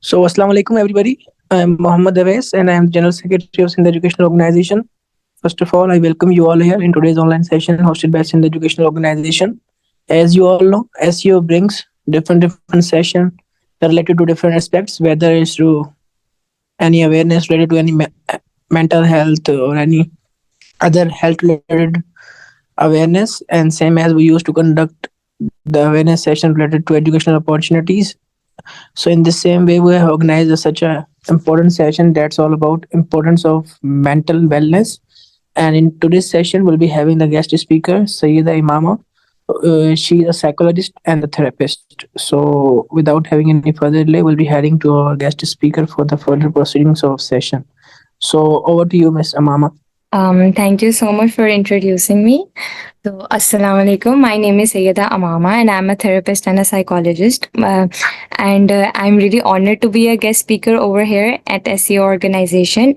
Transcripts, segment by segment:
So, Assalamu alaikum, everybody. I am Mohammad Awais and I am General Secretary of Sindh Educational Organization. First of all, I welcome you all here in today's online session hosted by Sindh Educational Organization. As you all know, SEO brings different sessions related to different aspects, whether it's to any awareness related to any mental health or any other health related awareness, and same as we used to conduct the awareness session related to educational opportunities. So in the same way, we have organized such a important session that's all about importance of mental wellness. And in today's session, we'll be having the guest speaker, Sayyida Imama. She is a psychologist and a therapist. So without having any further delay, we'll be heading to our guest speaker for the further proceedings of session. So over to you, Miss Imama. Thank you so much for introducing me. So, Assalamu alaikum. My name is Sayyida Amama, and I'm a therapist and a psychologist. And I'm really honored to be a guest speaker over here at SEO organization.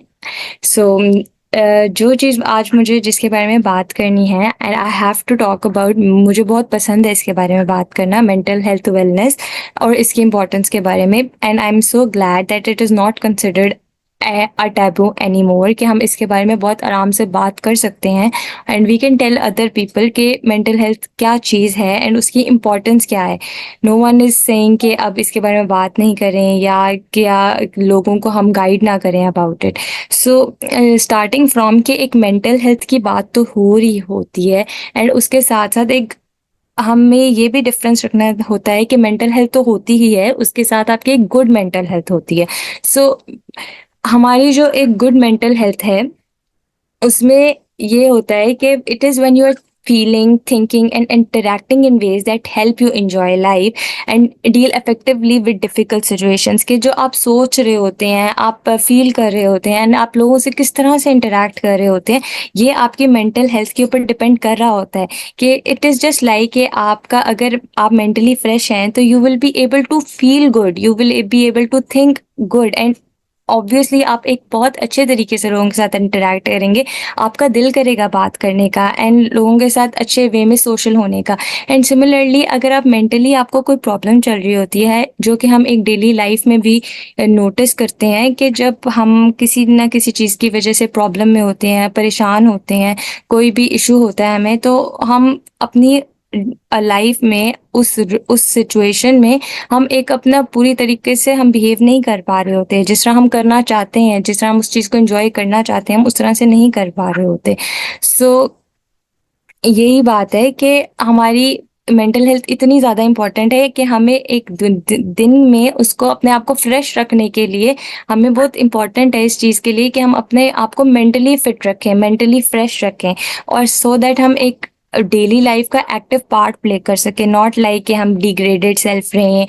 So, जो चीज़ आज मुझे जिसके बारे में बात करनी है and I have to talk about, मुझे बहुत पसंद है इसके बारे में बात करना, मेंटल हेल्थ वेलनेस और इसकी इम्पोर्टेंस के बारे में. And I am so glad that it is not considered a taboo any मोर, कि हम इसके बारे में बहुत आराम से बात कर सकते हैं and we can tell other people कि मेंटल हेल्थ क्या चीज़ है एंड उसकी इम्पोर्टेंस क्या है. नो वन इज़ सेइंग कि अब इसके बारे में बात नहीं करें या क्या लोगों को हम गाइड ना करें about it. So starting from कि एक मेंटल हेल्थ की बात तो हो रही होती है एंड उसके साथ साथ एक हमें ये भी डिफरेंस रखना होता है कि मेंटल हेल्थ तो होती ही है, उसके साथ आपकी एक गुड मेंटल हेल्थ होती है. सो हमारी जो एक गुड मेंटल हेल्थ है उसमें ये होता है कि it is when you are feeling, thinking and interacting in ways that help you enjoy life and deal effectively with difficult situations. कि जो आप सोच रहे होते हैं, आप फील कर रहे होते हैं एंड आप लोगों से किस तरह से इंटरेक्ट कर रहे होते हैं, ये आपकी मेंटल हेल्थ के ऊपर डिपेंड कर रहा होता है. कि इट इज़ जस्ट लाइक कि आपका अगर आप मेंटली फ्रेश हैं तो you will be able to feel good, you will be able to think good and obviously आप एक बहुत अच्छे तरीके से लोगों के साथ इंटरेक्ट करेंगे, आपका दिल करेगा बात करने का एंड लोगों के साथ अच्छे वे में सोशल होने का. एंड सिमिलरली अगर आप मेंटली आपको कोई प्रॉब्लम चल रही होती है, जो कि हम एक डेली लाइफ में भी नोटिस करते हैं कि जब हम किसी ना किसी चीज़ की वजह से प्रॉब्लम में होते हैं, परेशान होते हैं, कोई भी इशू होता है हमें, तो हम अपनी लाइफ में उस सिचुएशन में हम एक अपना पूरी तरीके से हम बिहेव नहीं कर पा रहे होते, जिस तरह हम करना चाहते हैं, जिस तरह हम उस चीज़ को एंजॉय करना चाहते हैं, हम उस तरह से नहीं कर पा रहे होते. सो यही बात है कि हमारी मेंटल हेल्थ इतनी ज़्यादा इम्पॉर्टेंट है कि हमें एक दिन में उसको अपने आप को फ्रेश रखने के लिए हमें बहुत इम्पॉर्टेंट है इस चीज़ के लिए कि हम अपने आप को मेंटली फिट रखें, मेंटली फ्रेश रखें और सो दैट हम एक डेली लाइफ का एक्टिव पार्ट प्ले कर सकें. नॉट लाइक कि हम डिग्रेडेड सेल्फ रहें,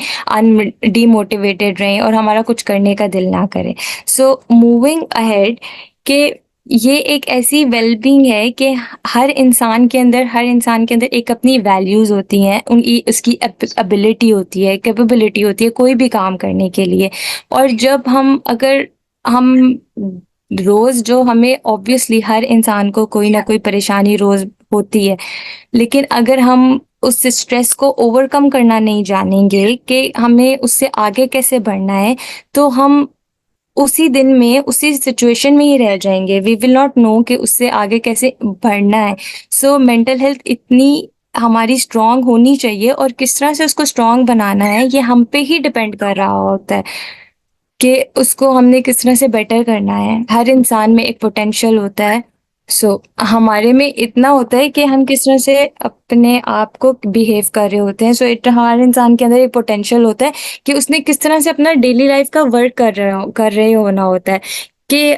डीमोटिवेटेड रहें और हमारा कुछ करने का दिल ना करे. सो मूविंग अहेड कि ये एक ऐसी वेलबींग है कि हर इंसान के अंदर एक अपनी वैल्यूज़ होती हैं, उनकी उसकी एबिलिटी होती है, कैपेबिलिटी होती है कोई भी काम करने के लिए. और जब हम रोज़ जो हमें ऑब्वियसली हर इंसान को कोई ना कोई परेशानी रोज़ होती है, लेकिन अगर हम उस स्ट्रेस को ओवरकम करना नहीं जानेंगे कि हमें उससे आगे कैसे बढ़ना है, तो हम उसी दिन में, उसी सिचुएशन में ही रह जाएँगे. वी विल नॉट नो कि उससे आगे कैसे बढ़ना है. सो मेंटल हेल्थ इतनी हमारी स्ट्रॉन्ग होनी चाहिए और किस तरह से उसको स्ट्रॉन्ग बनाना है, ये हम पे ही डिपेंड कर रहा होता है कि उसको हमने किस तरह से बेटर करना है. हर इंसान में एक पोटेंशियल होता है. हमारे में इतना होता है कि हम किस तरह से अपने आप को बिहेव कर रहे होते हैं. हर इंसान के अंदर एक पोटेंशियल होता है कि उसने किस तरह से अपना डेली लाइफ का वर्क कर रहे होना होता है कि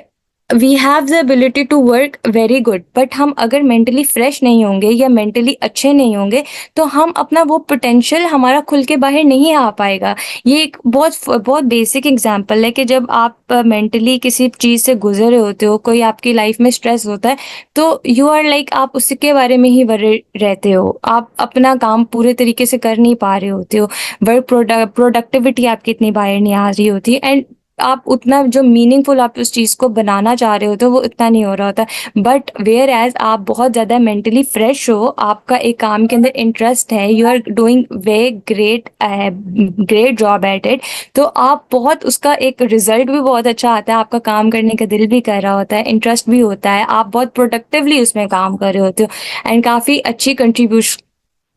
we have the ability to work very good, but हम अगर मेंटली फ्रेश नहीं होंगे या मेंटली अच्छे नहीं होंगे तो हम अपना वो पोटेंशियल हमारा खुल के बाहर नहीं आ पाएगा. ये एक बहुत बहुत बेसिक एग्जांपल है कि जब आप मेंटली किसी चीज़ से गुजर रहे होते हो, कोई आपकी लाइफ में स्ट्रेस होता है, तो यू आर लाइक आप उसके बारे में ही वरीड रहते हो, आप अपना काम पूरे तरीके से कर नहीं पा रहे होते हो, वर्क प्रोडक्टिविटी आपकी इतनी बाहर नहीं आ रही होती एंड आप उतना जो मीनिंगफुल आप उस चीज़ को बनाना चाह रहे होते हो वो इतना नहीं हो रहा होता। बट वेयर एज़ आप बहुत ज़्यादा मेंटली फ्रेश हो, आपका एक काम के अंदर इंटरेस्ट है, you are doing very great job at it, तो आप बहुत उसका एक रिज़ल्ट भी बहुत अच्छा आता है, आपका काम करने का दिल भी कर रहा होता है, इंटरेस्ट भी होता है, आप बहुत प्रोडक्टिवली उसमें काम कर रहे होते हो एंड काफ़ी अच्छी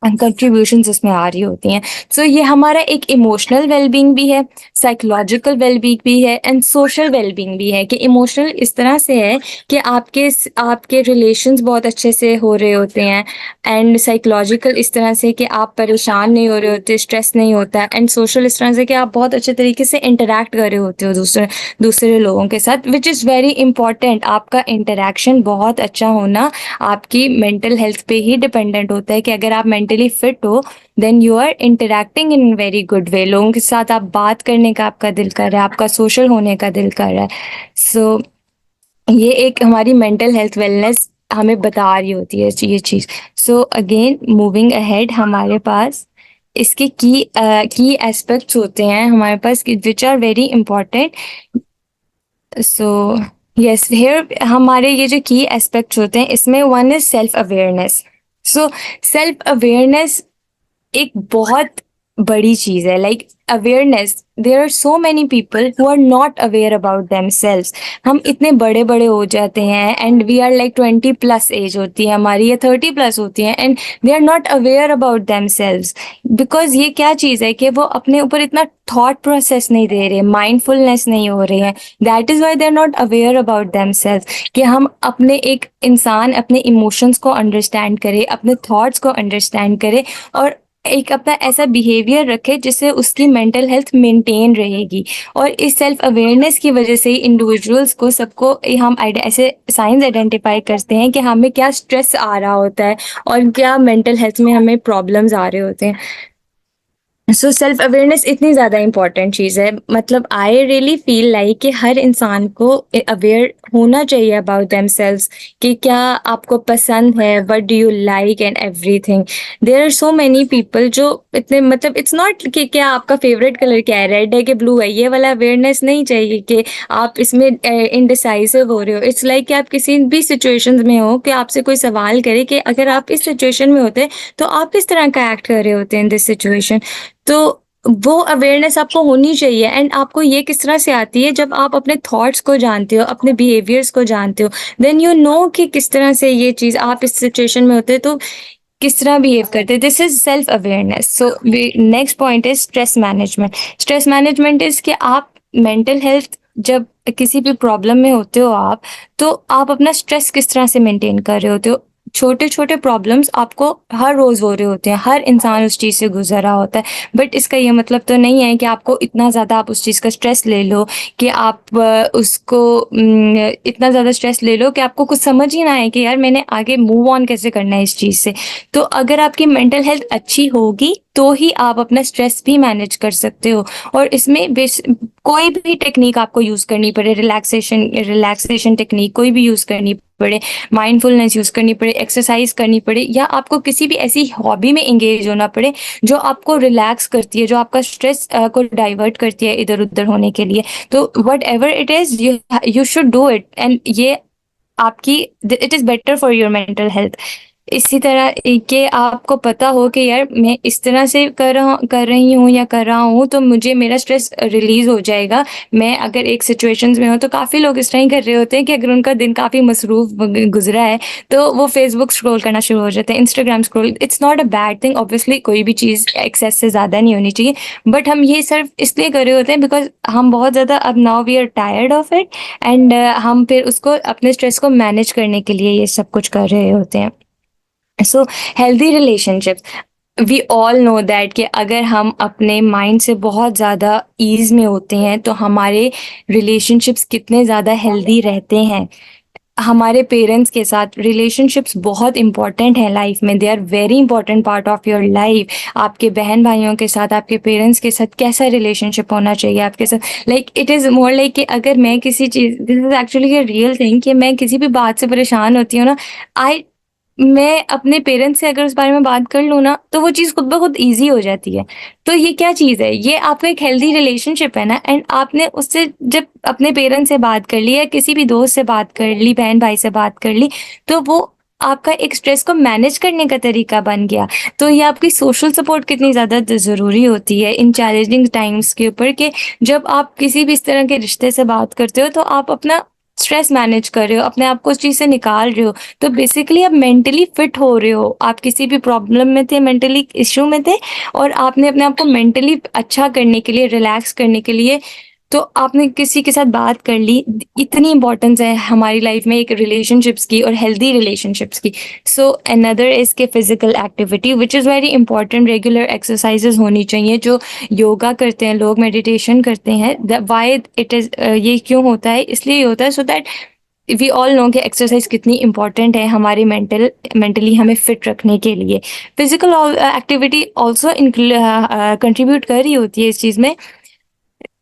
कंट्रीब्यूशंस इसमें आ रही होती हैं। सो ये हमारा एक इमोशनल वेलबींग भी है, साइकोलॉजिकल वेलबींग भी है एंड सोशल वेलबींग भी है। कि इमोशनल इस तरह से है कि आपके रिलेशंस बहुत अच्छे से हो रहे होते हैं, एंड साइकोलॉजिकल इस तरह से कि आप परेशान नहीं हो रहे होते, स्ट्रेस नहीं होता है, एंड सोशल इस तरह से कि आप बहुत अच्छे तरीके से इंटरैक्ट कर रहे होते हो दूसरे दूसरे लोगों के साथ, विच इज़ वेरी इंपॉर्टेंट। आपका इंटरैक्शन बहुत अच्छा होना आपकी मेंटल हेल्थ पे ही डिपेंडेंट होता है। कि अगर आप मेंटली फिट हो, then you are interacting in very good way, लोगों के साथ आप बात करने का आपका दिल कर रहा है, आपका सोशल होने का दिल कर रहा है। सो ये एक हमारी मेंटल हेल्थ वेलनेस हमें बता रही होती है ये चीज़। सो अगेन मूविंग अहेड, हमारे पास इसके की एस्पेक्ट्स होते हैं हमारे पास which are very important. So yes, here हमारे ये जो की एस्पेक्ट्स होते हैं, इसमें one is self awareness. So self awareness एक बहुत बड़ी चीज़ है। Like awareness, there are so many people who are not aware about themselves. हम इतने बड़े बड़े हो जाते हैं and we are like 20+ as होती है हमारी, या 30+ होती है, and they are not aware about themselves. Because ये क्या चीज़ है कि वो अपने ऊपर इतना थॉट प्रोसेस नहीं दे रहे, माइंडफुलनेस नहीं हो रही है, that is why they are not aware about themselves. कि हम अपने एक इंसान अपने इमोशंस को अंडरस्टैंड करे, अपने थॉट्स को अंडरस्टैंड करे, और एक अपना ऐसा बिहेवियर रखे जिससे उसकी मेंटल हेल्थ मेंटेन रहेगी। और इस सेल्फ अवेयरनेस की वजह से ही इंडिविजुअल्स को सबको हम ऐसे साइंस आइडेंटिफाई करते हैं कि हमें क्या स्ट्रेस आ रहा होता है और क्या मेंटल हेल्थ में हमें प्रॉब्लम्स आ रहे होते हैं। सो सेल्फ अवेयरनेस इतनी ज़्यादा इंपॉर्टेंट चीज़ है। मतलब आई रियली फील लाइक कि हर इंसान को अवेयर होना चाहिए अबाउट देमसेल्व्स, कि क्या आपको पसंद है, what do you like and everything. There are so many people जो इतने, मतलब इट्स नॉट कि क्या आपका फेवरेट कलर क्या है, रेड है कि ब्लू है, ये वाला अवेयरनेस नहीं चाहिए कि आप इसमें इनडिसाइसिव हो रहे हो। इट्स लाइक कि आप किसी भी सिचुएशंस में हो, कि आपसे कोई सवाल करे कि अगर आप इस सिचुएशन में होते तो आप किस तरह का एक्ट कर रहे होते हैं इन दिस सिचुएशन। तो वो अवेयरनेस आपको होनी चाहिए। एंड आपको ये किस तरह से आती है, जब आप अपने थॉट्स को जानते हो, अपने बिहेवियर्स को जानते हो, देन यू नो कि किस तरह से ये चीज़ आप इस सिचुएशन में होते तो किस तरह बिहेव करते। This is self awareness. So next point is stress management. Stress management is कि आप मेंटल हेल्थ, जब किसी भी प्रॉब्लम में होते हो आप, तो आप अपना स्ट्रेस किस तरह से मेंटेन कर रहे होते हो। छोटे छोटे प्रॉब्लम्स आपको हर रोज़ हो रहे होते हैं, हर इंसान उस चीज़ से गुजर रहा होता है, बट इसका ये मतलब तो नहीं है कि आपको इतना ज़्यादा आप उस चीज़ का स्ट्रेस ले लो कि आप उसको इतना ज़्यादा स्ट्रेस ले लो कि आपको कुछ समझ ही ना आए कि यार मैंने आगे मूव ऑन कैसे करना है इस चीज़ से। तो अगर आपकी मेंटल हेल्थ अच्छी होगी तो ही आप अपना स्ट्रेस भी मैनेज कर सकते हो। और इसमें कोई भी टेक्निक आपको यूज़ करनी पड़े, रिलैक्सेशन रिलैक्सेशन टेक्निक कोई भी यूज़ करनी पड़े, माइंडफुलनेस यूज़ करनी पड़े, एक्सरसाइज करनी पड़े, या आपको किसी भी ऐसी हॉबी में एंगेज होना पड़े जो आपको रिलैक्स करती है, जो आपका स्ट्रेस को डाइवर्ट करती है इधर उधर होने के लिए, तो what ever it is you should do it. And ये आपकी, it is better for your mental health. इसी तरह कि आपको पता हो कि यार मैं इस तरह से कर रही हूँ या कर रहा हूँ तो मुझे मेरा स्ट्रेस रिलीज़ हो जाएगा। मैं अगर एक सिचुएशंस में हूँ, तो काफ़ी लोग इस तरह ही कर रहे होते हैं कि अगर उनका दिन काफ़ी मसरूफ़ गुजरा है तो वो फेसबुक स्क्रॉल करना शुरू हो जाते हैं, Instagram scroll. It's not a bad thing, obviously कोई भी चीज़ एक्सेस से ज़्यादा नहीं होनी चाहिए, बट हम ये सिर्फ इसलिए कर रहे होते हैं बिकॉज हम बहुत ज़्यादा अब now we are tired of it, and हम फिर उसको अपने स्ट्रेस को मैनेज करने के लिए ये सब कुछ कर रहे होते हैं। So healthy relationships, we all know that कि अगर हम अपने माइंड से बहुत ज़्यादा ईज़ में होते हैं तो हमारे रिलेशनशिप्स कितने ज़्यादा हेल्दी रहते हैं। हमारे पेरेंट्स के साथ रिलेशनशिप्स बहुत इंपॉर्टेंट है लाइफ में, they are very important part of your life. आपके बहन भाइयों के साथ, आपके पेरेंट्स के साथ कैसा रिलेशनशिप होना चाहिए आपके साथ। Like it is more like कि अगर मैं किसी चीज़, this is actually a real thing, कि मैं किसी भी बात से परेशान होती हूँ ना, आई मैं अपने पेरेंट्स से अगर उस बारे में बात कर लूँ ना, तो वो चीज़ खुद ब खुद ईज़ी हो जाती है। तो ये क्या चीज़ है? ये आपका एक हेल्दी रिलेशनशिप है ना, एंड आपने उससे जब अपने पेरेंट्स से बात कर ली या किसी भी दोस्त से बात कर ली, बहन-भाई से बात कर ली, तो वो आपका एक स्ट्रेस को मैनेज करने का तरीका बन गया। तो ये आपकी सोशल सपोर्ट कितनी ज़्यादा ज़रूरी होती है इन चैलेंजिंग टाइम्स के ऊपर, कि जब आप किसी भी इस तरह के रिश्ते से बात करते हो, तो आप अपना स्ट्रेस मैनेज कर रहे हो, अपने आप को उस चीज़ से निकाल रहे हो। तो बेसिकली आप मेंटली फिट हो रहे हो। आप किसी भी प्रॉब्लम में थे, मेंटली इश्यू में थे, और आपने अपने आप को मेंटली अच्छा करने के लिए, रिलैक्स करने के लिए, तो आपने किसी के साथ बात कर ली। इतनी इम्पोर्टेंस है हमारी लाइफ में एक रिलेशनशिप्स की, और हेल्दी रिलेशनशिप्स की। सो अनदर इज़ के physical activity which is very important. Regular exercises होनी चाहिए। जो योगा करते हैं लोग, मेडिटेशन करते हैं, व्हाई इट इज़ ये क्यों होता है? इसलिए होता है so that we all know कि एक्सरसाइज कितनी इंपॉर्टेंट है हमारी मेंटली हमें फिट रखने के लिए। फिजिकल एक्टिविटी ऑल्सो कंट्रीब्यूट कर रही होती है इस चीज़ में,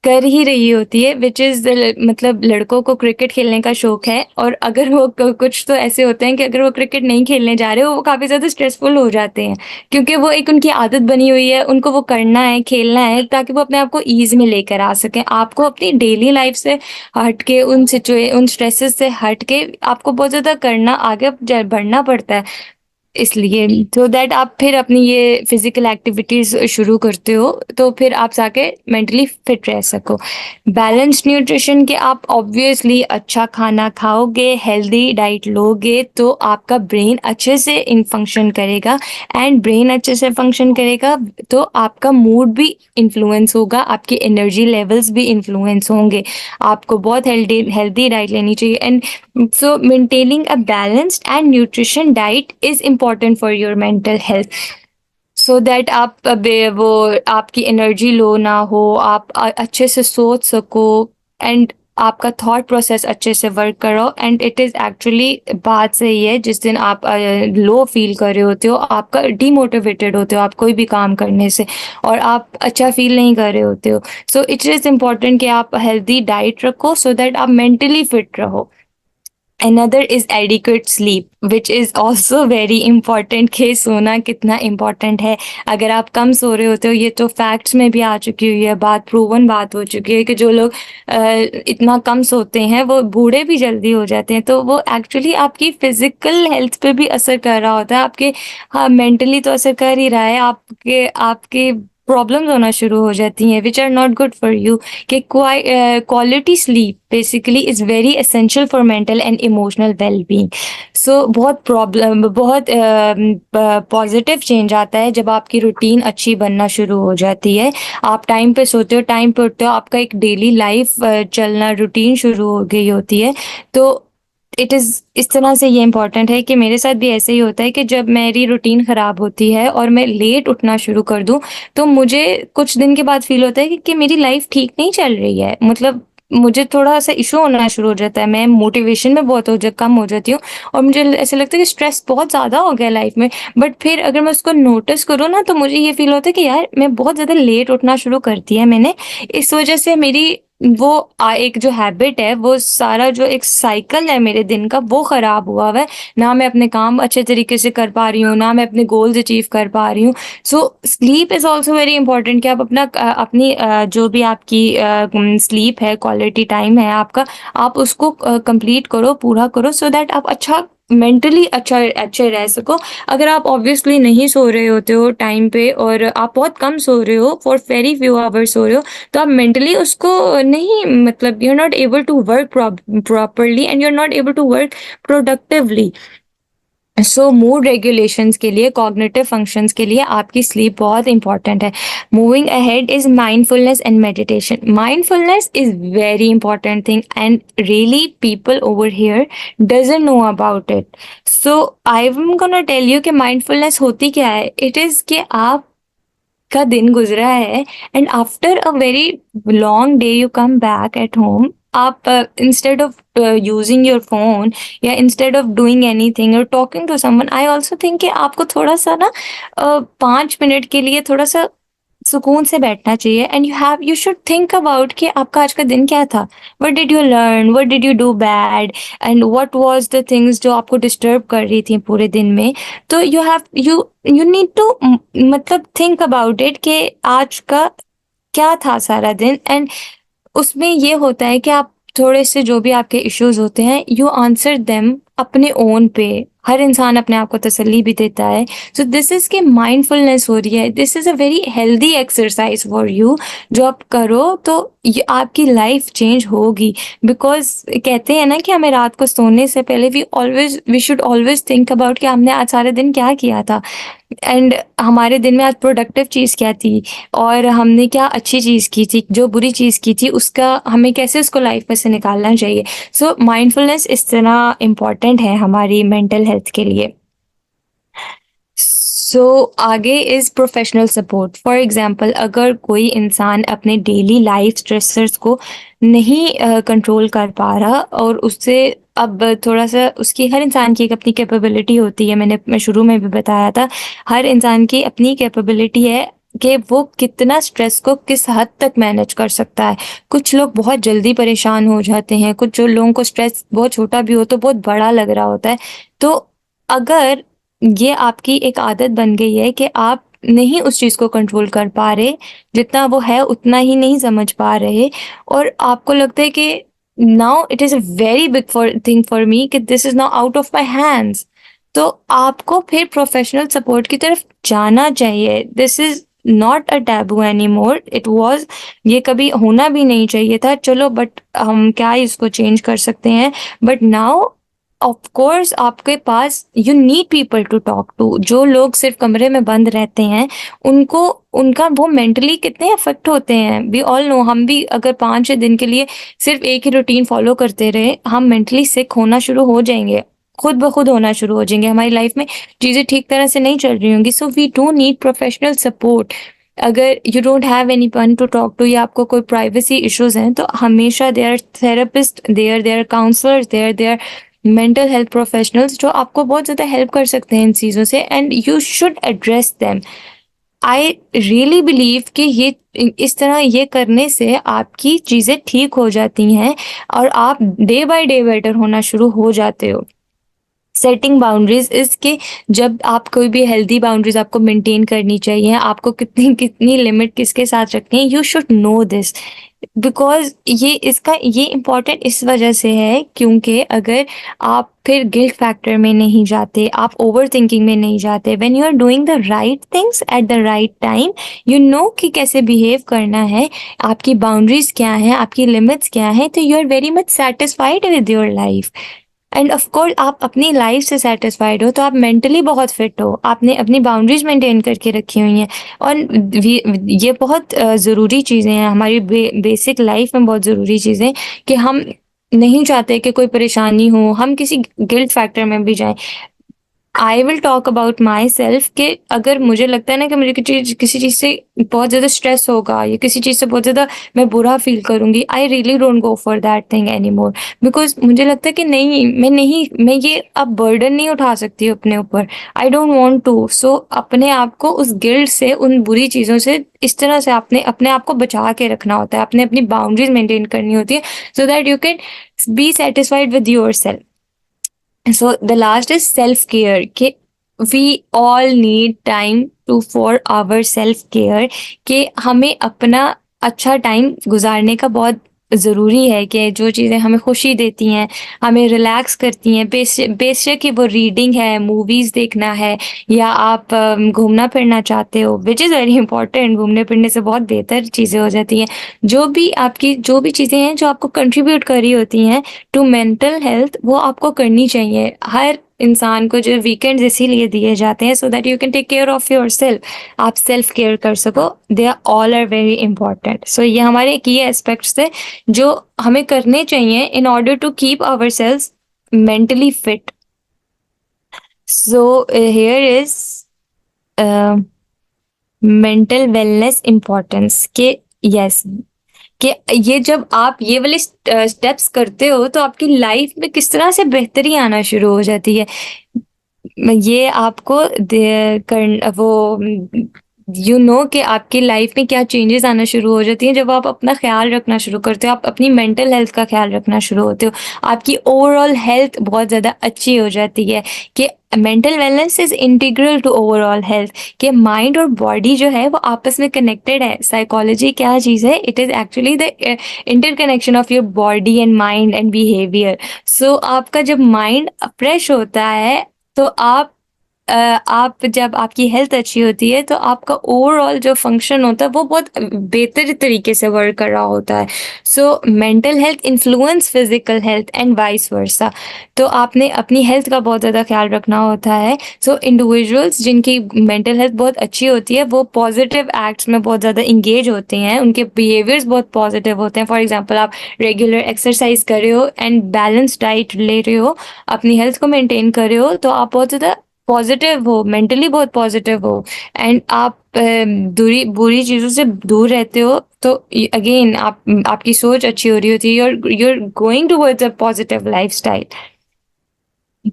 कर ही रही होती है, विच इज़ मतलब लड़कों को क्रिकेट खेलने का शौक है, और अगर वो कुछ तो ऐसे होते हैं कि अगर वो क्रिकेट नहीं खेलने जा रहे हो, वो काफ़ी ज़्यादा स्ट्रेसफुल हो जाते हैं, क्योंकि वो एक उनकी आदत बनी हुई है, उनको वो करना है, खेलना है, ताकि वो अपने आप को ईज़ में लेकर आ सकें। आपको अपनी डेली लाइफ से हट के, उन स्ट्रेसेस से हट के आपको बहुत ज़्यादा करना, आगे बढ़ना पड़ता है। इसलिए सो दैट आप फिर अपनी ये फिजिकल एक्टिविटीज़ शुरू करते हो, तो फिर आप जाके मेंटली फिट रह सको। बैलेंस्ड न्यूट्रिशन के आप ऑब्वियसली अच्छा खाना खाओगे, हेल्दी डाइट लोगे, तो आपका ब्रेन अच्छे से इन फंक्शन करेगा, एंड ब्रेन अच्छे से फंक्शन करेगा तो आपका मूड भी इन्फ्लुएंस होगा, आपकी एनर्जी लेवल्स भी इन्फ्लुएंस होंगे। आपको बहुत हेल्दी डाइट लेनी चाहिए, and so maintaining a balanced and nutrition diet is important for your mental health, so that आप वो आपकी एनर्जी लो ना हो, आप अच्छे से सोच सको, एंड आपका थॉट प्रोसेस अच्छे से वर्क करो। एंड इट इज़ एक्चुअली बात सही है, जिस दिन आप लो फील कर रहे होते हो, आपका डीमोटिवेटेड होते हो आप कोई भी काम करने से, और आप अच्छा फील नहीं कर रहे होते हो, सो इट इज़ इम्पॉर्टेंट कि आप हेल्दी डाइट रखो सो दैट आप मेंटली फिट रहो। Another is adequate sleep, which is also very important कि सोना कितना important है। अगर आप कम सो रहे होते हो, ये तो फैक्ट्स में भी आ चुकी हुई है बात, प्रूवन बात हो चुकी है कि जो लोग इतना कम सोते हैं वो बूढ़े भी जल्दी हो जाते हैं। तो वो एक्चुअली आपकी फिजिकल हेल्थ पे भी असर कर रहा होता है, आपके हाँ मेंटली तो असर कर ही रहा है, आपके आपके प्रॉब्लम्स होना शुरू हो जाती हैं which are not good for you. कि quality sleep basically is very essential for mental and emotional well being. So बहुत पॉजिटिव चेंज आता है जब आपकी रूटीन अच्छी बनना शुरू हो जाती है। आप टाइम पे सोते हो, टाइम पे उठते हो, आपका एक डेली लाइफ चलना रूटीन शुरू हो गई होती है। तो इट इज़ इस तरह से ये इम्पोर्टेंट है कि मेरे साथ भी ऐसे ही होता है कि जब मेरी रूटीन ख़राब होती है और मैं लेट उठना शुरू कर दूँ, तो मुझे कुछ दिन के बाद फ़ील होता है कि मेरी लाइफ़ ठीक नहीं चल रही है। मतलब मुझे थोड़ा-सा इश्यू होना शुरू हो जाता है, मैं मोटिवेशन में बहुत कम हो जाती हूँ, और मुझे ऐसा लगता है कि स्ट्रेस बहुत ज़्यादा हो गया लाइफ़ में। बट फिर अगर मैं उसको नोटिस करूँ ना, तो मुझे ये फ़ील होता है कि यार मैं बहुत ज़्यादा लेट उठना शुरू कर दिया है मैंने। इस वज़ह से मेरी वो एक जो हैबिट है, वो सारा जो एक साइकिल है मेरे दिन का, वो ख़राब हुआ हुआ है। ना मैं अपने काम अच्छे तरीके से कर पा रही हूँ, ना मैं अपने गोल्स अचीव कर पा रही हूँ। So sleep is also very important कि आप अपनी जो भी आपकी स्लीप है, क्वालिटी टाइम है आपका, आप उसको कंप्लीट करो, पूरा करो, सो दैट आप अच्छा मेंटली अच्छे रह सको। अगर आप ऑब्वियसली नहीं सो रहे होते हो टाइम पे, और आप बहुत कम सो रहे हो, फॉर वेरी फ्यू आवर्स सो रहे हो, तो आप मेंटली उसको नहीं, मतलब you are not able to work properly, and you are not able to work productively. So mood regulations के लिए, कॉग्निटिव फंक्शंस के लिए आपकी स्लीप बहुत इंपॉर्टेंट है। Moving ahead is mindfulness and meditation. Mindfulness is very important thing, and really people over here doesn't know about it. So I am gonna tell you कि mindfulness होती क्या है। It is कि आप का दिन गुजरा है, and after a very long day you come back at home, आप instead of using your phone, या इंस्टेड ऑफ डूइंग एनीथिंग और talking to someone, I also think कि आपको थोड़ा सा ना 5 मिनट के लिए थोड़ा सा सुकून से बैठना चाहिए and you should think about कि आपका आज का दिन क्या था, what did you learn, what did you do bad and what was the things जो आपको डिस्टर्ब कर रही थी पूरे दिन में। तो यू नीड टू मतलब थिंक अबाउट इट कि आज का क्या था सारा दिन। एंड उसमें ये होता है कि आप थोड़े से जो भी आपके इश्यूज होते हैं यू आंसर देम अपने ओन पे। हर इंसान अपने आप को तसल्ली भी देता है। सो दिस इज के माइंडफुलनेस हो रही है, this is a very healthy exercise for you. जो आप करो तो ये आपकी लाइफ चेंज होगी। बिकॉज कहते हैं ना कि हमें रात को सोने से पहले we should always think about कि हमने आज सारे दिन क्या किया था एंड हमारे दिन में आज प्रोडक्टिव चीज़ क्या थी और हमने क्या अच्छी चीज़ की थी, जो बुरी चीज़ की थी उसका हमें कैसे उसको लाइफ में से निकालना चाहिए। सो माइंडफुलनेस इस तरह इम्पॉर्टेंट है हमारी मेंटल हेल्थ के लिए। सो आगे is professional support. For example अगर कोई इंसान अपने डेली लाइफ स्ट्रेसर्स को नहीं कंट्रोल कर पा रहा और उससे अब थोड़ा सा उसकी, हर इंसान की एक अपनी कैपेबिलिटी होती है, मैं शुरू में भी बताया था, हर इंसान की अपनी कैपेबिलिटी है कि वो कितना स्ट्रेस को किस हद तक मैनेज कर सकता है। कुछ लोग बहुत जल्दी परेशान हो जाते हैं, कुछ जो लोगों को स्ट्रेस बहुत छोटा भी हो तो बहुत बड़ा लग रहा होता है। तो अगर ये आपकी एक आदत बन गई है कि आप नहीं उस चीज़ को कंट्रोल कर पा रहे, जितना वो है उतना ही नहीं समझ पा रहे और आपको लगता है कि now it is a very big thing for me कि this is now out of my hands, तो आपको फिर प्रोफेशनल सपोर्ट की तरफ जाना चाहिए। This is not a taboo any more, it was, ये कभी होना भी नहीं चाहिए था, चलो बट हम क्या इसको चेंज कर सकते हैं। बट नाउ ऑफ कोर्स आपके पास you need people to talk to. जो लोग सिर्फ कमरे में बंद रहते हैं उनको, उनका वो मेंटली कितने अफेक्ट होते हैं वी ऑल नो। हम भी अगर 5-6 दिन के लिए सिर्फ एक ही रूटीन फॉलो करते रहे, हम मेंटली सिक होना शुरू हो जाएंगे, खुद ब खुद होना शुरू हो जाएंगे, हमारी लाइफ में चीज़ें ठीक तरह से नहीं चल रही होंगी। So we do need professional support. अगर you don't have anyone to talk to या आपको कोई प्राइवेसी इश्यूज हैं तो हमेशा there therapist, there counsellors, there mental health professionals जो आपको बहुत ज़्यादा हेल्प कर सकते हैं इन चीज़ों से and you should address them. I really believe कि ये इस तरह ये करने से आपकी चीज़ें ठीक हो जाती हैं और आप डे बाय डे बेटर होना शुरू हो जाते हो। सेटिंग बाउंड्रीज इसके, जब आप कोई भी हेल्दी बाउंड्रीज आपको मेंटेन करनी चाहिए, आपको कितनी कितनी लिमिट किसके साथ रखनी है, you should know this. Because ये इम्पॉर्टेंट इस वजह से है क्योंकि अगर आप फिर गिल्ट फैक्टर में नहीं जाते, आप ओवर थिंकिंग में नहीं जाते, when you are doing the right things at the right time, you know कि कैसे बिहेव करना है, आपकी बाउंड्रीज क्या हैं, आपकी लिमिट्स क्या हैं, तो you are very much satisfied with your life. And of course आप अपनी लाइफ से सेटिस्फाइड हो तो आप मेंटली बहुत फिट हो, आपने अपनी बाउंड्रीज मेंटेन करके रखी हुई हैं। और ये बहुत ज़रूरी चीज़ें हैं हमारी बेसिक लाइफ में, बहुत ज़रूरी चीज़ें कि हम नहीं चाहते कि कोई परेशानी हो, हम किसी गिल्ट फैक्टर में भी जाएं। I will talk about my self कि अगर मुझे लगता है ना कि मुझे किसी चीज़ से बहुत ज़्यादा स्ट्रेस होगा या किसी चीज़ से बहुत ज़्यादा मैं बुरा फील करूँगी, I really don't go for that thing any more. Because मुझे लगता है कि मैं ये अब बर्डन नहीं उठा सकती हूँ अपने ऊपर, आई डोंट वॉन्ट टू। सो अपने आप को उस गिल्ट से, उन बुरी चीज़ों से इस तरह से अपने अपने आप को बचा के रखना होता है, अपने अपनी बाउंड्रीज मेंटेन करनी होती है so that you can be satisfied with your self. So the last is self care कि we all need time to for our self care कि हमें अपना अच्छा टाइम गुजारने का बहुत ज़रूरी है कि जो चीज़ें हमें खुशी देती हैं, हमें रिलैक्स करती हैं, बेशक कि वो रीडिंग है, मूवीज़ देखना है या आप घूमना फिरना चाहते हो, विच इज़ वेरी इंपॉर्टेंट। घूमने फिरने से बहुत बेहतर चीज़ें हो जाती हैं। जो भी चीज़ें हैं जो आपको कंट्रीब्यूट कर रही होती हैं टू मेंटल हेल्थ, वो आपको करनी चाहिए। हर इंसान को जो वीकेंड्स इसीलिए दिए जाते हैं so that you can take care of yourself, आप सेल्फ केयर कर सको। They are all are very important. So ये हमारे की एस्पेक्ट्स थे जो हमें करने चाहिए in order to keep ourselves mentally fit. So here is mental wellness importance के, यस, कि ये जब आप ये वाले स्टेप्स करते हो तो आपकी लाइफ में किस तरह से बेहतरी आना शुरू हो जाती है। ये आपको यू नो कि आपकी लाइफ में क्या चेंजेस आना शुरू हो जाती हैं जब आप अपना ख्याल रखना शुरू करते हो, आप अपनी मेंटल हेल्थ का ख्याल रखना शुरू होते हो, आपकी ओवरऑल हेल्थ बहुत ज़्यादा अच्छी हो जाती है। कि mental wellness is integral to overall health, कि माइंड और बॉडी जो है वो आपस में कनेक्टेड है। साइकोलॉजी क्या चीज़ है? It is actually the interconnection of your body and mind and behaviour. So आपका जब माइंड फ्रेश होता है तो आप जब आपकी हेल्थ अच्छी होती है तो आपका ओवरऑल जो फंक्शन होता है वो बहुत बेहतर तरीके से वर्क कर रहा होता है। So mental health influence physical health and vice versa. तो आपने अपनी हेल्थ का बहुत ज़्यादा ख्याल रखना होता है। सो इंडिविजुअल्स जिनकी मेंटल हेल्थ बहुत अच्छी होती है वो पॉजिटिव एक्ट्स में बहुत ज़्यादा इंगेज होते हैं, उनके बिहेवियर्स बहुत पॉजिटिव होते हैं। फॉर एग्जाम्पल, आप रेगुलर एक्सरसाइज कर रहे हो एंड बैलेंस डाइट ले रहे हो, अपनी हेल्थ को मेंटेन कर रहे हो, तो आप बहुत ज़्यादा पॉजिटिव हो, मेंटली बहुत पॉजिटिव हो एंड आप दूरी बुरी चीज़ों से दूर रहते हो। तो अगेन आपकी सोच अच्छी हो रही होती है, you're going towards a positive lifestyle।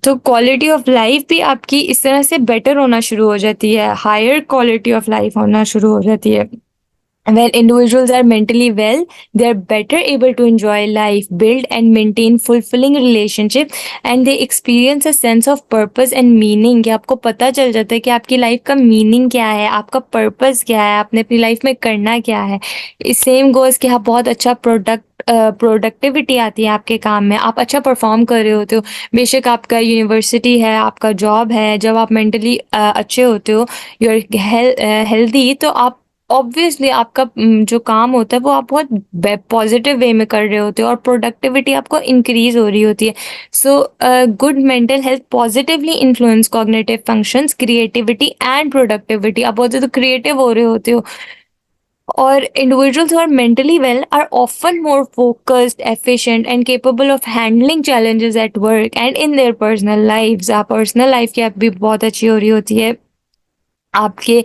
तो क्वालिटी ऑफ लाइफ भी आपकी इस तरह से बेटर होना शुरू हो जाती है, हायर क्वालिटी ऑफ लाइफ होना शुरू हो जाती है। When individuals are mentally well, they are better able to enjoy life, build and maintain fulfilling relationship, and they experience a sense of purpose and meaning। कि आपको पता चल जाता है कि आपकी लाइफ का मीनिंग क्या है, आपका पर्पस क्या है, आपने अपनी लाइफ में करना क्या है। इस सेम गोज़ कि आप बहुत अच्छा प्रोडक्टिविटी आती है आपके काम में, आप अच्छा परफॉर्म कर रहे होते हो। बेशक आपका यूनिवर्सिटी है, आपका जॉब है, जब आप मेंटली अच्छे होते हो, यू आर हेल्दी, तो आप ऑब्वियसली आपका जो काम होता है वो आप बहुत पॉजिटिव वे में कर रहे होते हो और प्रोडक्टिविटी आपको इंक्रीज हो रही होती है। So good mental health positively influence cognitive functions, creativity and productivity. आप बहुत ज़्यादा क्रिएटिव हो रहे होते हो। और individuals who are mentally well are often more focused, efficient and capable of handling challenges at work and in their personal lives। आप personal life की आप भी बहुत अच्छी हो रही होती है। आपके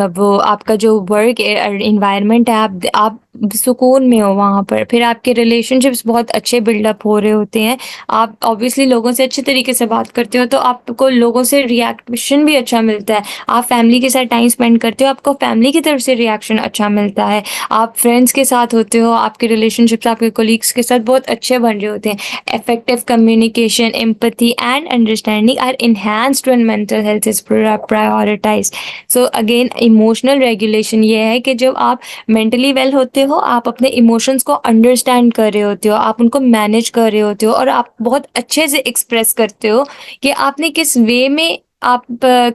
वो आपका जो वर्क एनवायरनमेंट है, आप सुकून में हो वहाँ पर, फिर आपके रिलेशनशिप्स बहुत अच्छे बिल्डअप हो रहे होते हैं। आप ऑब्वियसली लोगों से अच्छे तरीके से बात करते हो तो आपको लोगों से रिएक्शन भी अच्छा मिलता है। आप फैमिली के साथ टाइम स्पेंड करते हो, आपको फैमिली की तरफ से रिएक्शन अच्छा मिलता है। आप फ्रेंड्स के साथ होते हो, आपके रिलेशनशिप्स आपके कोलीग्स के साथ बहुत अच्छे बन रहे होते हैं। Effective communication, empathy and understanding are enhanced when mental health is prioritized। So again emotional regulation ये है कि जब आप मेंटली वेल होते हो, आप अपने इमोशंस को अंडरस्टैंड कर रहे होते हो, आप उनको मैनेज कर रहे होते हो और आप बहुत अच्छे से एक्सप्रेस करते हो कि आपने किस वे में आप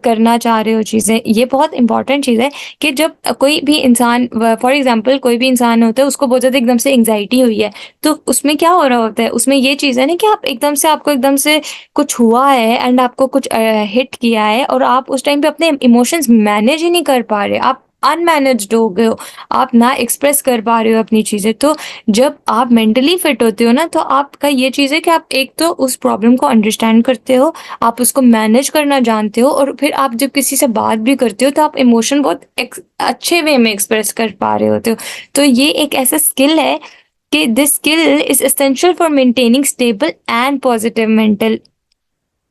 करना चाह रहे हो चीज़ें। ये बहुत इंपॉर्टेंट चीज़ है कि जब कोई भी इंसान, फॉर एग्जांपल कोई भी इंसान होता है, उसको बहुत ज़्यादा एकदम से एंग्जाइटी हुई है, तो उसमें क्या हो रहा होता है, उसमें ये चीज़ है ना कि आपको एकदम से कुछ हुआ है एंड आपको कुछ हिट किया है और आप उस टाइम पे अपने इमोशंस मैनेज ही नहीं कर पा रहे, आप अनमैनेज्ड हो गए हो, आप ना एक्सप्रेस कर पा रहे हो अपनी चीज़ें। तो जब आप मेंटली फिट होते हो ना, तो आपका ये चीज़ है कि आप एक तो उस प्रॉब्लम को अंडरस्टैंड करते हो, आप उसको मैनेज करना जानते हो और फिर आप जब किसी से बात भी करते हो तो आप इमोशन बहुत अच्छे वे में एक्सप्रेस कर पा रहे होते हो। तो ये एक ऐसा स्किल है कि this skill is essential for maintaining stable and positive mental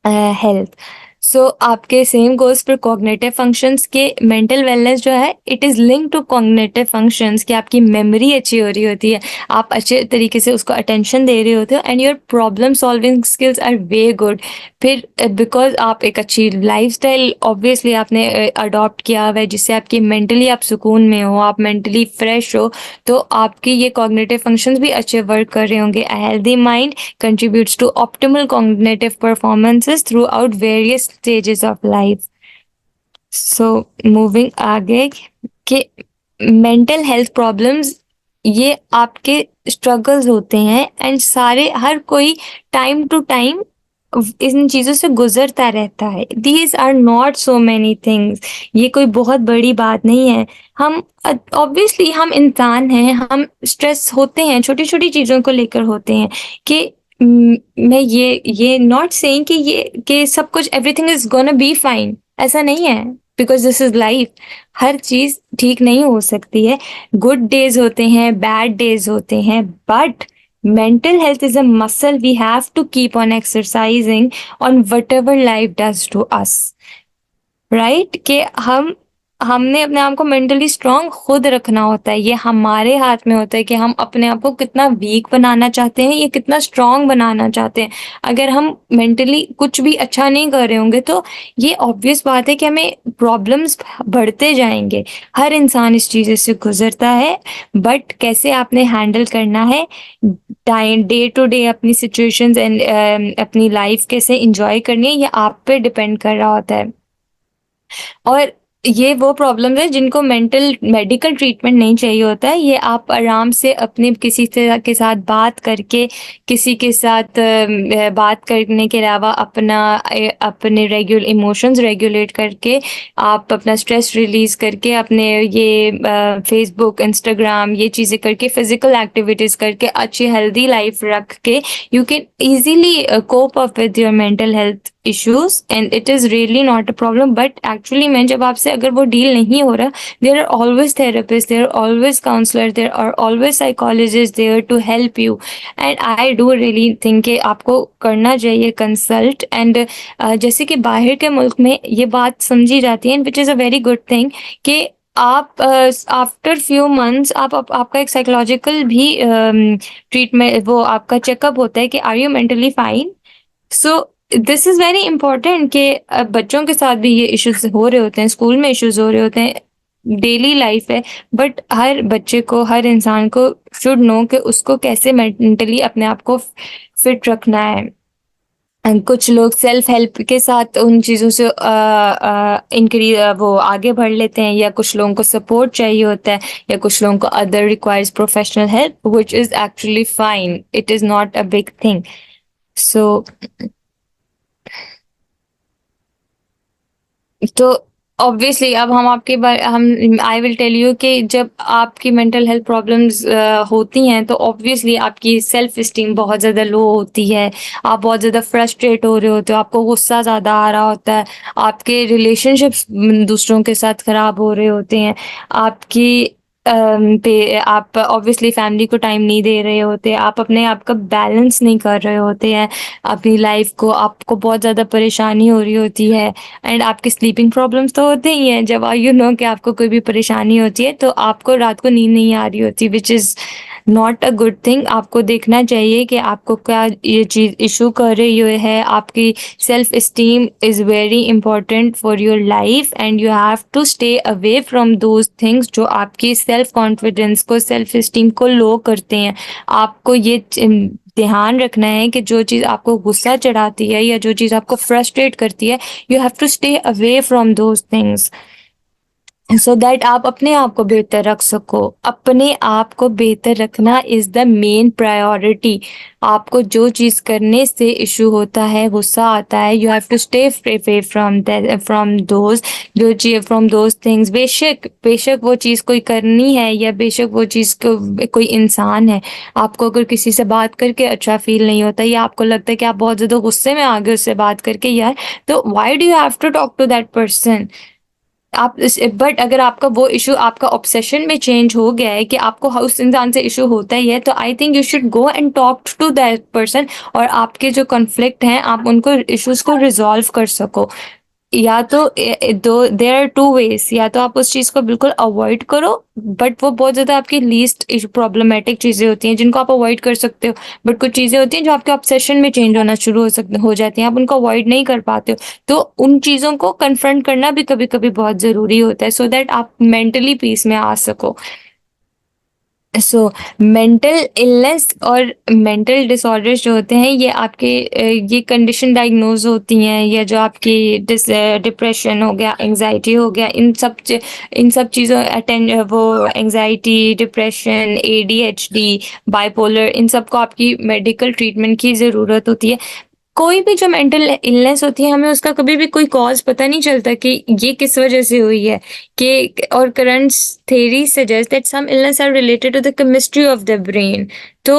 health. So आपके same goes for cognitive functions के मेंटल वेलनेस जो है, it is linked to cognitive functions, कि आपकी मेमोरी अच्छी हो रही होती है, आप अच्छे तरीके से उसको अटेंशन दे रहे होते हो and your problem solving skills are way good. फिर बिकॉज आप एक अच्छी लाइफस्टाइल ऑब्वियसली आपने अडॉप्ट किया हुआ है जिससे आपकी मेंटली आप सुकून में हो, आप मेंटली फ्रेश हो, तो आपके ये कॉग्निटिव फंक्शंस भी अच्छे वर्क कर रहे होंगे। A healthy mind contributes to optimal cognitive performances throughout various stages of life। So moving आगे कि मेंटल हेल्थ प्रॉब्लम्स ये आपके स्ट्रगल्स होते हैं एंड हर कोई टाइम टू टाइम इन चीज़ों से गुजरता रहता है। These are not so many things, ये कोई बहुत बड़ी बात नहीं है। हम ऑब्वियसली हम इंसान हैं, हम स्ट्रेस होते हैं, छोटी छोटी चीज़ों को लेकर होते हैं कि मैं ये नॉट सेइंग कि सब कुछ everything is gonna be fine, ऐसा नहीं है, बिकॉज दिस इज लाइफ। हर चीज़ ठीक नहीं हो सकती है, गुड डेज होते हैं, बैड डेज होते हैं, but mental health is a muscle we have to keep on exercising on whatever life does to us, right? कि हम हमने अपने आप को मेंटली स्ट्रांग खुद रखना होता है। ये हमारे हाथ में होता है कि हम अपने आप को कितना वीक बनाना चाहते हैं या कितना स्ट्रांग बनाना चाहते हैं। अगर हम मेंटली कुछ भी अच्छा नहीं कर रहे होंगे तो ये ऑब्वियस बात है कि हमें प्रॉब्लम्स बढ़ते जाएँगे। हर इंसान इस चीज़ से गुज़रता है, बट कैसे आपने हैंडल करना है, डे टू डे अपनी सिचुएशंस एंड अपनी लाइफ कैसे एन्जॉय करनी है, ये आप पे डिपेंड कर रहा होता है। और ये वो प्रॉब्लम्स हैं जिनको मेडिकल ट्रीटमेंट नहीं चाहिए होता है। ये आप आराम से अपने किसी से के साथ बात करके, किसी के साथ बात करने के अलावा अपने इमोशंस रेगुलेट करके, आप अपना स्ट्रेस रिलीज़ करके, अपने ये फ़ेसबुक, इंस्टाग्राम ये चीज़ें करके, फ़िज़िकल एक्टिविटीज़ करके, अच्छी हेल्दी लाइफ़ रख के, you can easily cope up with your mental health issues and it is really not a problem. But actually में जब आपसे अगर वो डील नहीं हो रहा, there are always therapist, there are always counsellor, there are always psychologist there to help you. And I do really think कि आपको करना चाहिए कंसल्ट। एंड जैसे कि बाहर के मुल्क में ये बात समझी जाती है, which is a very good thing, कि आप आफ्टर फ्यू मंथ्स आपका एक साइकोलॉजिकल भी ट्रीटमेंट, वो आपका चेकअप होता है कि are you mentally fine. So this is very important कि बच्चों के साथ भी ये इश्यूज़ हो रहे होते हैं, स्कूल में इश्यूज़ हो रहे होते हैं, डेली लाइफ है, बट हर बच्चे को, हर इंसान को शुड नो कि उसको कैसे मेंटली अपने आप को फिट रखना है। एंड कुछ लोग सेल्फ हेल्प के साथ उन चीज़ों से वो आगे बढ़ लेते हैं, या कुछ लोगों को सपोर्ट चाहिए होता है, या कुछ लोगों को other requires professional help, which is actually fine, it is not a big thing. So तो ऑब्वियसली अब हम आपके बारे हम आई विल टेल यू कि जब आपकी मेंटल हेल्थ प्रॉब्लम्स होती हैं तो ऑब्वियसली आपकी सेल्फ एस्टीम बहुत ज़्यादा लो होती है, आप बहुत ज़्यादा फ्रस्ट्रेट हो रहे होते हो, आपको गुस्सा ज़्यादा आ रहा होता है, आपके रिलेशनशिप्स दूसरों के साथ ख़राब हो रहे होते हैं, आपकी आप ऑब्वियसली फैमिली को टाइम नहीं दे रहे होते, आप अपने आप का बैलेंस नहीं कर रहे होते हैं, अपनी लाइफ को, आपको बहुत ज़्यादा परेशानी हो रही होती है। एंड आपके स्लीपिंग प्रॉब्लम्स तो होते ही हैं। जब यू नो कि आपको कोई भी परेशानी होती है तो आपको रात को नींद नहीं आ रही होती, which is not a good thing. आपको देखना चाहिए कि आपको क्या ये चीज़ इशू कर रही है। आपकी self esteem is very important for your life and you have to stay away from those things जो आपकी सेल्फ कॉन्फिडेंस को, सेल्फ एस्टीम को लो करते हैं। आपको ये ध्यान रखना है कि जो चीज़ आपको गुस्सा चढ़ाती है या जो चीज़ आपको फ्रस्ट्रेट करती है, you have to stay away from those things so that आप अपने आप को बेहतर रख सको। अपने आप को बेहतर रखना इज़ द मेन प्रायोरिटी। आपको जो चीज़ करने से इशू होता है, गुस्सा आता है, you have to stay away from those things. बेशक बेशक वो चीज़ कोई करनी है या बेशक वो चीज़ कोई इंसान है। आपको अगर किसी से बात करके अच्छा फ़ील नहीं होता या आपको लगता है कि आप बहुत ज़्यादा गुस्से में आ गए उससे बात करके यार, तो why do you have to talk to that person? आप इस बट अगर आपका वो इश्यू आपका ऑब्सेशन में चेंज हो गया है कि आपको उस इंसान से इश्यू होता ही है, तो I think you should go and talk to that person और आपके जो कॉन्फ्लिक्ट हैं आप उनको इश्यूज को रिजॉल्व कर सको। या तो दो देयर आर टू वेज, या तो आप उस चीज़ को बिल्कुल अवॉइड करो, बट वो बहुत ज़्यादा आपकी लीस्ट प्रॉब्लमेटिक चीज़ें होती हैं जिनको आप अवॉइड कर सकते हो। बट कुछ चीज़ें होती हैं जो आपके ऑब्सेशन में चेंज होना शुरू हो जाती हैं, आप उनको अवॉइड नहीं कर पाते हो। तो उन चीज़ों को कन्फ्रंट करना भी कभी-कभी बहुत ज़रूरी होता है सो दैट आप मेंटली पीस में आ सको। सो मेंटल इलनेस और मेंटल डिसऑर्डर्स जो होते हैं ये आपके ये कंडीशन डायग्नोज होती हैं, या जो आपकी डिप्रेशन हो गया, एंजाइटी हो गया, इन सब चीज़ों वो एंजाइटी, डिप्रेशन, एडीएचडी, बाइपोलर, इन सब को आपकी मेडिकल ट्रीटमेंट की ज़रूरत होती है। कोई भी जो मेंटल इलनेस होती है हमें उसका कभी भी कोई कॉज़ पता नहीं चलता कि ये किस वजह से हुई है, कि और current theory suggest that some illness are related to the chemistry of the brain. तो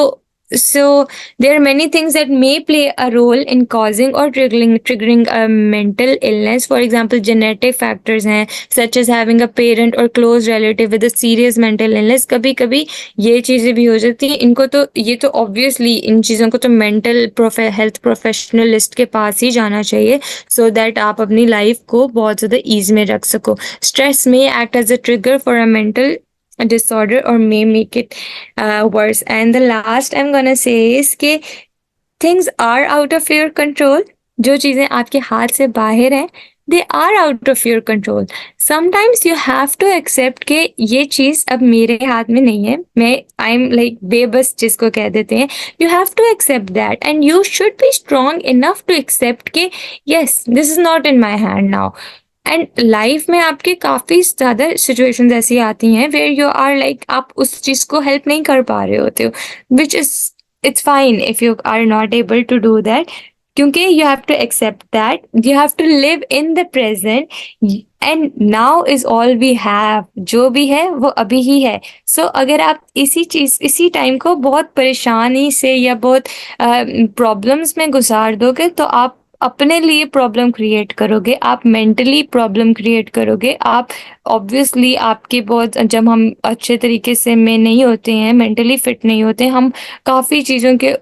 So there are many things that may play a role in causing or triggering a mental illness. For example, genetic factors हैं, such as having a parent or close relative with a serious mental illness. कभी कभी ये चीज़ें भी हो जाती हैं. इनको तो ये तो obviously इन चीज़ों को तो mental health professionalist के पास ही जाना चाहिए, so that आप अपनी life को बहुत ज़्यादा ease में रख सको. Stress may act as a trigger for a mental disorder or may make it worse. And the last I'm gonna say is कि things are out of your control. जो चीज़ें आपके हाथ से बाहर हैं, they are out of your control. Sometimes you have to accept कि ये चीज़ अब मेरे हाथ में नहीं है. I'm like बेबस जिसको कह देते हैं. You have to accept that, and you should be strong enough to accept कि yes, this is not in my hand now. And life में आपके काफ़ी ज़्यादा सिचुएशंस ऐसी आती हैं वेयर यू आर लाइक आप उस चीज़ को हेल्प नहीं कर पा रहे होते हो, which is it's fine if you are not able to do that, क्योंकि you have to accept that, you have to live in the present, and now is all we have. जो भी है वो अभी ही है. सो अगर आप इसी टाइम को बहुत परेशानी से या बहुत प्रॉब्लम्स में गुजार दोगे तो आप अपने लिए प्रॉब्लम क्रिएट करोगे, आप मेंटली प्रॉब्लम क्रिएट करोगे. आप ऑब्वियसली आपके बहुत, जब हम अच्छे तरीके से में नहीं होते हैं, मेंटली फिट नहीं होते, हम काफ़ी चीज़ों के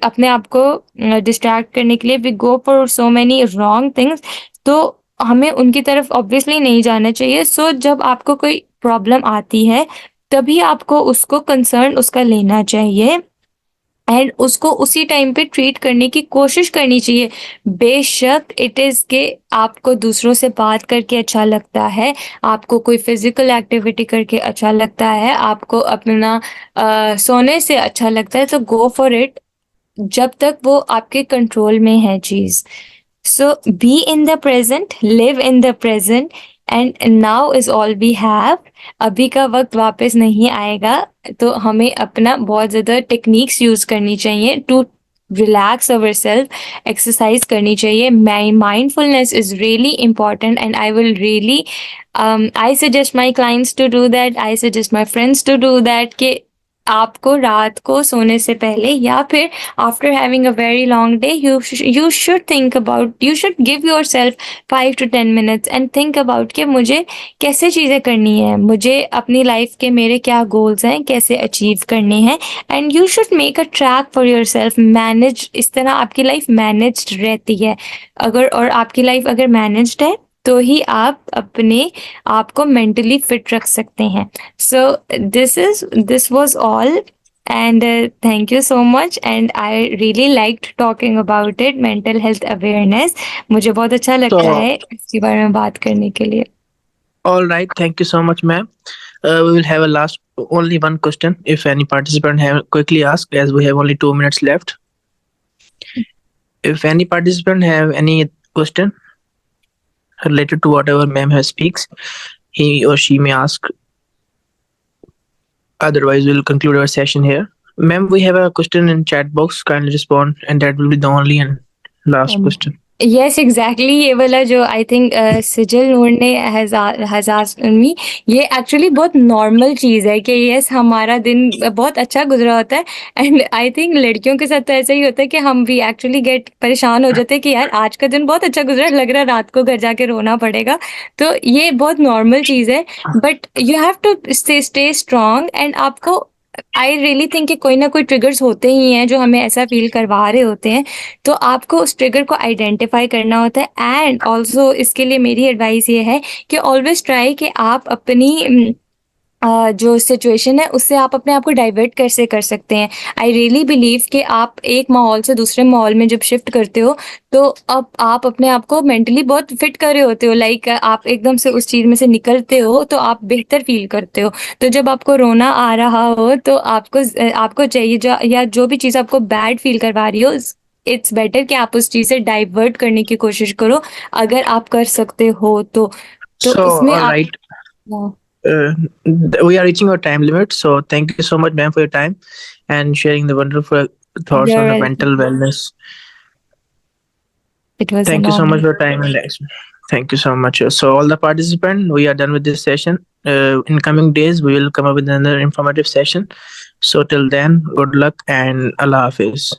अपने आप को डिस्ट्रैक्ट करने के लिए we go for so many wrong things. तो हमें उनकी तरफ ऑब्वियसली नहीं जाना चाहिए. सो जब आपको कोई प्रॉब्लम आती है तभी आपको उसको कंसर्न उसका लेना चाहिए एंड उसको उसी टाइम पे ट्रीट करने की कोशिश करनी चाहिए. बेशक इट इज़ के आपको दूसरों से बात करके अच्छा लगता है, आपको कोई फिजिकल एक्टिविटी करके अच्छा लगता है, आपको अपना सोने से अच्छा लगता है, तो गो फॉर इट जब तक वो आपके कंट्रोल में है चीज़. So be in the present, live in the present, and now is all we have. अभी का वक्त वापस नहीं आएगा, तो हमें अपना बहुत ज़्यादा टेक्निक्स यूज़ करनी चाहिए टू relax ourselves, exercise करनी चाहिए. Mindfulness is really important, and I will really I suggest my clients to do that, I suggest my friends to do that, कि आपको रात को सोने से पहले या फिर after having a very long day you should think about, you should give yourself 5 to 10 minutes and think about कि मुझे कैसे चीज़ें करनी है, मुझे अपनी लाइफ के मेरे क्या गोल्स हैं, कैसे अचीव करने हैं. And you should make a track for your self. Manage, इस तरह आपकी लाइफ मैनेज्ड रहती है. और आपकी लाइफ अगर मैनेज्ड है तो ही आप अपने आप को मेंटली फिट रख सकते हैं. सो this was all, and thank you so much, and I really liked talking about it, mental health awareness. मुझे बहुत अच्छा लगता So, है इसके बारे में बात करने के लिए. all right, thank you so much, ma'am. We will have a last, only one question. If any participant have quickly ask, as we have only 2 minutes left. If any participant have any question related to whatever ma'am has speaks, he or she may ask. Otherwise, we'll conclude our session here. Ma'am, we have a question in chat box. Kindly respond, and that will be the only and last question. Yes exactly, ये वाला जो I think sizzle नूर ने मी, ये actually बहुत normal चीज़ है कि yes हमारा दिन बहुत अच्छा गुजरा होता है. एंड आई थिंक लड़कियों के साथ तो ऐसा ही होता है कि हम भी एक्चुअली गेट परेशान हो जाते हैं कि यार आज का दिन बहुत अच्छा गुजरा, लग रहा है रात को घर जाके रोना पड़ेगा. तो ये बहुत नॉर्मल चीज़ है, but you have to stay strong. And आपको आई रियली थिंक कि कोई ना कोई ट्रिगर्स होते ही हैं जो हमें ऐसा फील करवा रहे होते हैं, तो आपको उस ट्रिगर को आइडेंटिफाई करना होता है. एंड ऑल्सो इसके लिए मेरी एडवाइस ये है कि ऑलवेज ट्राई कि आप अपनी जो सिचुएशन है उससे आप अपने आप को डाइवर्ट कैसे कर सकते हैं. आई रियली बिलीव कि आप एक माहौल से दूसरे माहौल में जब शिफ्ट करते हो तो अब आप अपने आप को मेंटली बहुत फिट कर रहे होते हो. लाइक आप एकदम से उस चीज़ में से निकलते हो तो आप बेहतर फील करते हो. तो जब आपको रोना आ रहा हो तो आपको चाहिए या जो भी चीज़ आपको बैड फील करवा रही हो, इट्स बेटर कि आप उस चीज़ से डाइवर्ट करने की कोशिश करो अगर आप कर सकते हो तो So, इसमें all आप right. We are reaching our time limit. So, thank you so much, ma'am, for your time and sharing the wonderful thoughts You're on the welcome. mental wellness. It was Thank an you so much honor. for your time and Thank you so much. So all the participants, we are done with this session. In coming days, we will come up with another informative session. So till then, good luck and Allah Hafiz.